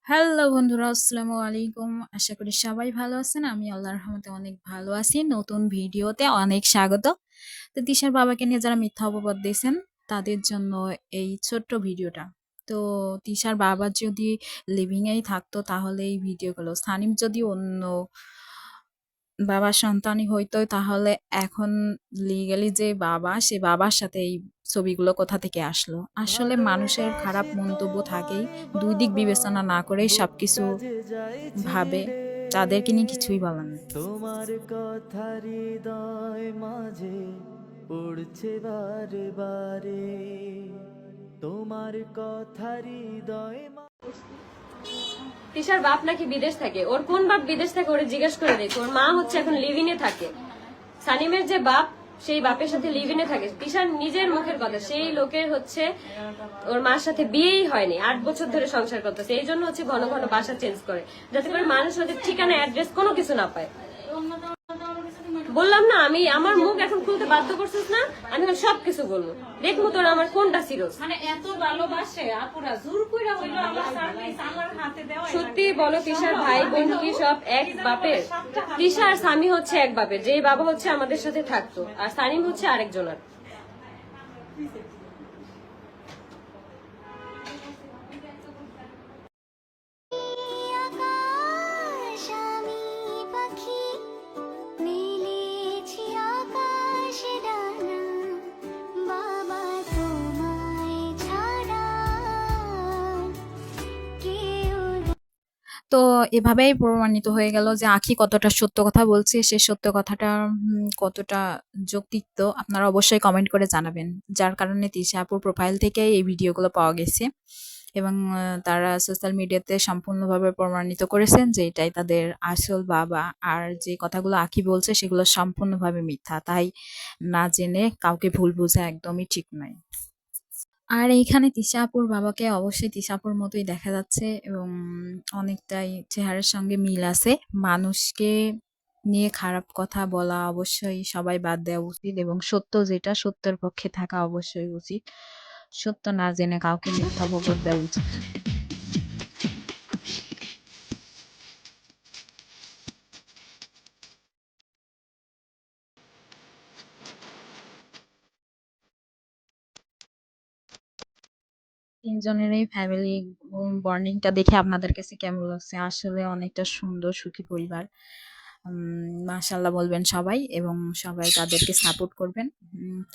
Hello বন্ধুরা, আসসালামু আলাইকুম। আশা করি সবাই ভালো আছেন। আমি আল্লাহর রহমতে অনেক ভালো আছি। নতুন ভিডিওতে অনেক স্বাগত। তো তিশার বাবাকে নিয়ে যারা মিথ্যা অপবাদ দিয়েছেন তাদের জন্য এই ছোট্ট ভিডিওটা। তো তিশার বাবা যদি লিভিং এই থাকতো তাহলে এই ভিডিওগুলো, সানিম যদি অন্য বাবার সন্তানই হইতো তাহলে এখন লিগ্যালি যে বাবা, সে বাবার সাথে এই ছবিগুলো কোথা থেকে আসলো? আসলে মানুষের খারাপ মন্তব্য থাকেই। ২ দিক বিবেচনা না করেই খুব সবকিছু কাজে যাই ভাবে। ছিঁড়ে তাদেরকে নিয়ে কিছুই বলার নেই। তোমার কথা হৃদয় মাঝে পড়ছে বারে বারে তোমার কথা হৃদয় তিশার বাপ নাকি বিদেশ থাকে। ওর কোন বাপ বিদেশ থাকে ওরে জিজ্ঞেস করে দেখো। ওর মা হচ্ছে এখন লিভিনে থাকে। সানিমের যে বাপ, সেই বাপের সাথে লিভিনে থাকে। তিশার নিজের মুখের কথা, সেই লোকের হচ্ছে ওর মার সাথে বিয়েই হয়নি, ৮ বছর ধরে সংসার করতেছে। এই জন্য হচ্ছে ঘন ঘন বাসা চেঞ্জ করে, যাতে করে মানুষ ওদের ঠিকানা অ্যাড্রেস কোনো কিছু না পায়। বললাম না, আমি আমার মুখ এখন খুলতে বাধ্য করছিস না, আমি এখন সবকিছু বলবো। দেখবো তোর আমার কোনটা সিরোস। মানে এত ভালোবাসে আপুরা জোর কইরা হইলো আমার সার্ভিস আমার হাতে দেওয়া। সত্যি বলো, তিশার ভাই বোন কি সব এক বাপের? তিশা আর সামি হচ্ছে এক বাপের, যে বাবা হচ্ছে আমাদের সাথে থাকতো, আর সানিম হচ্ছে আরেকজনের। আকাশ আমি পাখি মেলেছি আকাশে ডানা বাবা তোমায় ছাড়া কেউ তো এভাবেই প্রমাণিত হয়ে গেল যে আখি কতটা সত্য কথা বলছে। সে সত্য কথাটা কতটা যৌক্তিক আপনারা অবশ্যই কমেন্ট করে জানাবেন। যার কারণে তিশা আপুর প্রোফাইল থেকে এই ভিডিওগুলো পাওয়া গেছে এবং তারা সোশ্যাল মিডিয়াতে সম্পূর্ণভাবে প্রমাণিত করেছেন যে এটাই তাদের আসল বাবা। আর যে কথাগুলো আখি বলছে সেগুলো সম্পূর্ণভাবে মিথ্যা। তাই না জেনে কাউকে ভুল বোঝা একদমই ঠিক নয়। আর এইখানে তিশা আপুর বাবাকে অবশ্যই তিশা আপুর মতোই দেখা যাচ্ছে এবং অনেকটাই চেহারার সঙ্গে মিল আছে। মানুষকে নিয়ে খারাপ কথা বলা অবশ্যই সবাই বাদ দেওয়া উচিত এবং সত্য যেটা সত্যের পক্ষে থাকা অবশ্যই উচিত। সত্য না জেনে কাউকে মিথ্যা অপবাদ দেওয়া উচিত না। তিনজনেরই ফ্যামিলি বন্ডিংটা দেখে আপনাদের কাছে কেমন লাগছে? আসলে অনেকটা সুন্দর সুখী পরিবার। মাশাআল্লাহ বলবেন সবাই এবং সবাই তাদেরকে সাপোর্ট করবেন,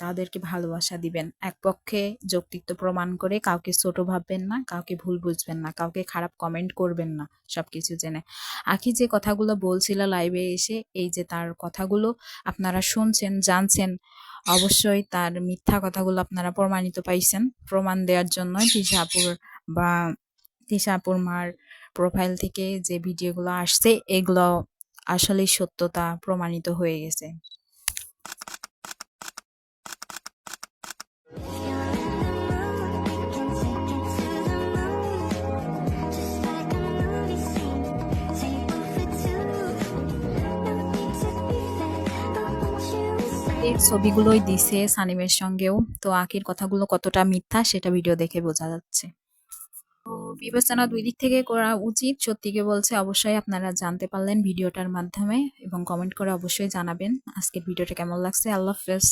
তাদেরকে ভালোবাসা দিবেন। এক পক্ষে যৌক্তিক প্রমাণ করে কাউকে ছোট ভাববেন না, কাউকে ভুল বুঝবেন না, কাউকে খারাপ কমেন্ট করবেন না সবকিছু জেনে। আখি যে কথাগুলো বলছিল লাইভে এসে, এই যে তার কথাগুলো আপনারা শুনছেন, জানছেন, অবশ্যই তার মিথ্যা কথাগুলো আপনারা প্রমাণিত পাইছেন। প্রমাণ দেওয়ার জন্যই বা তিশা আপুর মার প্রোফাইল থেকে যে ভিডিওগুলো আসছে এগুলো আসলেই সত্যতা প্রমাণিত হয়ে গেছে। can take it to the moon just like a movie scene table for two no need to be there I want you to এর ছবিগুলোই দিছে সানিমের সঙ্গেও। তো আকির কথাগুলো কতটা মিথ্যা সেটা ভিডিও দেখে বোঝা যাচ্ছে। তো বিবেচনা ২ দিক থেকে করা উচিত। সত্যিকে বলছে অবশ্যই আপনারা জানতে পারলেন ভিডিওটার মাধ্যমে এবং কমেন্ট করে অবশ্যই জানাবেন আজকের ভিডিওটা কেমন লাগছে। আল্লাহ হাফেজ।